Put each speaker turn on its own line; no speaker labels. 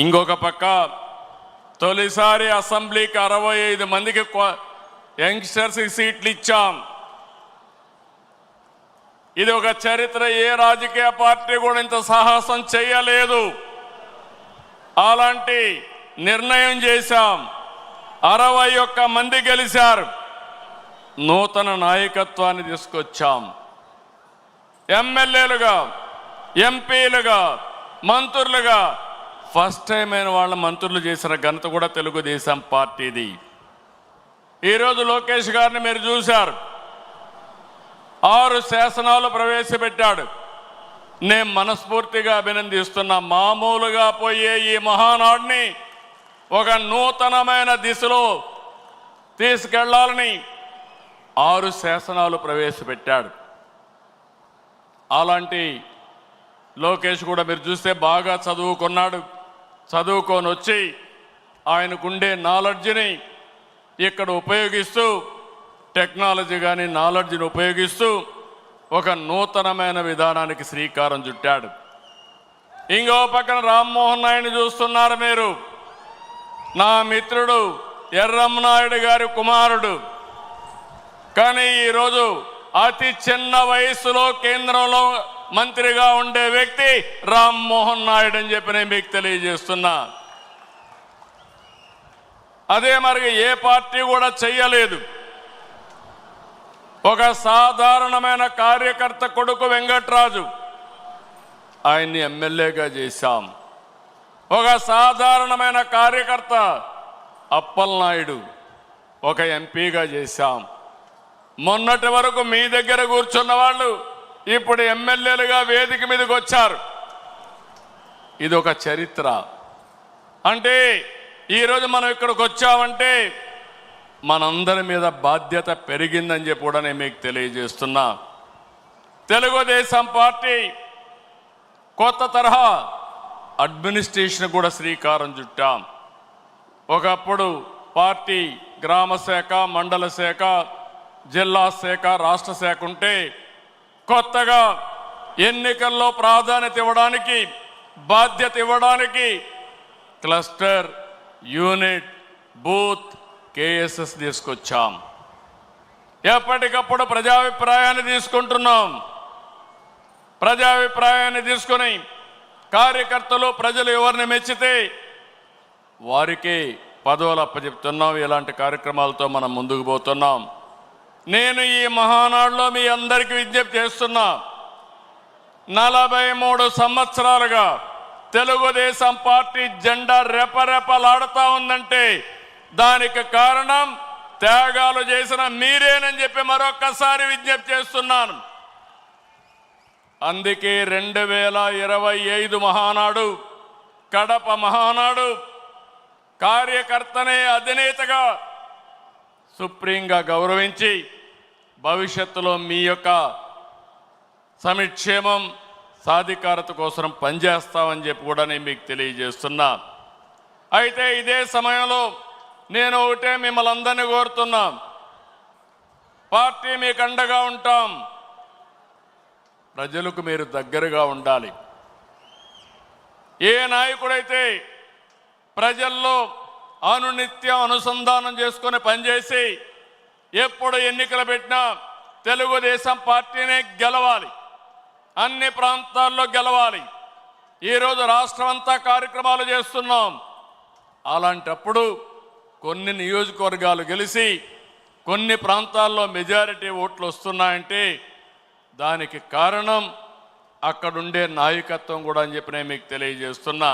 ఇంకొక పక్క తొలిసారి అసెంబ్లీకి 65 మందికి యంగ్స్టర్స్ సీట్లు ఇచ్చాం. ఇది ఒక చరిత్ర. ఏ రాజకీయ పార్టీ కూడా ఇంత సాహసం చేయలేదు. అలాంటి నిర్ణయం చేశాం. 61 మంది గెలిచారు. నూతన నాయకత్వాన్ని తీసుకొచ్చాం. ఎమ్మెల్యేలుగా, ఎంపీలుగా, మంత్రులుగా ఫస్ట్ టైం అయిన వాళ్ళ మంత్రులు చేసిన ఘనత కూడా తెలుగుదేశం పార్టీది. ఈరోజు లోకేష్ గారిని మీరు చూశారు. 6 శాసనాలు ప్రవేశపెట్టాడు. నేను మనస్ఫూర్తిగా అభినందిస్తున్నా. మామూలుగా పోయే ఈ మహానాడిని ఒక నూతనమైన దిశలో తీసుకెళ్లాలని 6 శాసనాలు ప్రవేశపెట్టాడు. అలాంటి లోకేష్ కూడా మీరు చూస్తే బాగా చదువుకున్నాడు. చదువుకొని వచ్చి ఆయనకుండే నాలెడ్జ్ని ఇక్కడ ఉపయోగిస్తూ, టెక్నాలజీ కానీ నాలెడ్జ్ని ఉపయోగిస్తూ ఒక నూతనమైన విధానానికి శ్రీకారం చుట్టాడు. ఇంకో పక్కన రామ్మోహన్ నాయుడిని చూస్తున్నారు మీరు. నా మిత్రుడు ఎర్రమనాయుడు గారి కుమారుడు. కానీ ఈరోజు అతి చిన్న వయసులో కేంద్రంలో మంత్రిగా ఉండే వ్యక్తి రామ్మోహన్ నాయుడు అని చెప్పి నేను మీకు తెలియజేస్తున్నా. అదే మరి ఏ పార్టీ కూడా చెయ్యలేదు. ఒక సాధారణమైన కార్యకర్త కొడుకు వెంకట్రాజు, ఆయన్ని ఎమ్మెల్యేగా చేశాం. ఒక సాధారణమైన కార్యకర్త అప్పలనాయుడు ఒక ఎంపీగా చేశాం. మొన్నటి వరకు మీ దగ్గర కూర్చున్న వాళ్ళు ఇప్పుడు ఎమ్మెల్యేలుగా వేదిక మీదకి వచ్చారు. ఇది ఒక చరిత్ర. అంటే ఈరోజు మనం ఇక్కడికి వచ్చామంటే మనందరి మీద బాధ్యత పెరిగిందని చెప్పి కూడా నేను మీకు తెలియజేస్తున్నా. తెలుగుదేశం పార్టీ కొత్త తరహా అడ్మినిస్ట్రేషన్ కూడా శ్రీకారం చుట్టాం. ఒకప్పుడు పార్టీ గ్రామ శాఖ, మండల శాఖ, జిల్లా శాఖ, రాష్ట్ర శాఖ ఉంటే కొత్తగా ఎన్నికల్లో ప్రాధాన్యత ఇవ్వడానికి, బాధ్యత ఇవ్వడానికి క్లస్టర్, యూనిట్, బూత్, కేఎస్ఎస్ తీసుకొచ్చాం. ఎప్పటికప్పుడు ప్రజాభిప్రాయాన్ని తీసుకుంటున్నాం. ప్రజాభిప్రాయాన్ని తీసుకుని కార్యకర్తలు, ప్రజలు ఎవరిని మెచ్చితే వారికి పదవులు అప్పచెప్తున్నాం. ఇలాంటి కార్యక్రమాలతో మనం ముందుకు పోతున్నాం. నేను ఈ మహానాడులో మీ అందరికీ విజ్ఞప్తి చేస్తున్నా. 43 సంవత్సరాలుగా తెలుగుదేశం పార్టీ జెండా రెపరెపలాడుతూ ఉందంటే దానికి కారణం త్యాగాలు చేసిన మీరేనని చెప్పి మరొక్కసారి విజ్ఞప్తి చేస్తున్నాను. అందుకే 2025 మహానాడు, కడప మహానాడు కార్యకర్తనే అధినేతగా సుప్రీంగా గౌరవించి భవిష్యత్తులో మీ యొక్క సంక్షేమం, సాధికారత కోసం పనిచేస్తామని చెప్పి కూడా నేను మీకు తెలియజేస్తున్నా. అయితే ఇదే సమయంలో నేను ఒకటే మిమ్మల్ని అందరినీ కోరుతున్నా. పార్టీ మీకు అండగా ఉంటాం. ప్రజలకు మీరు దగ్గరగా ఉండాలి. ఏ నాయకుడైతే ప్రజల్లో అనునిత్యం అనుసంధానం చేసుకుని పనిచేసి ఎప్పుడు ఎన్నికలు పెట్టినా తెలుగుదేశం పార్టీనే గెలవాలి, అన్ని ప్రాంతాల్లో గెలవాలి. ఈరోజు రాష్ట్రం అంతా కార్యక్రమాలు చేస్తున్నాం. అలాంటప్పుడు కొన్ని నియోజకవర్గాలు గెలిచి కొన్ని ప్రాంతాల్లో మెజారిటీ ఓట్లు వస్తున్నాయంటే దానికి కారణం అక్కడుండే నాయకత్వం కూడా అని చెప్పి నేను మీకు తెలియజేస్తున్నా.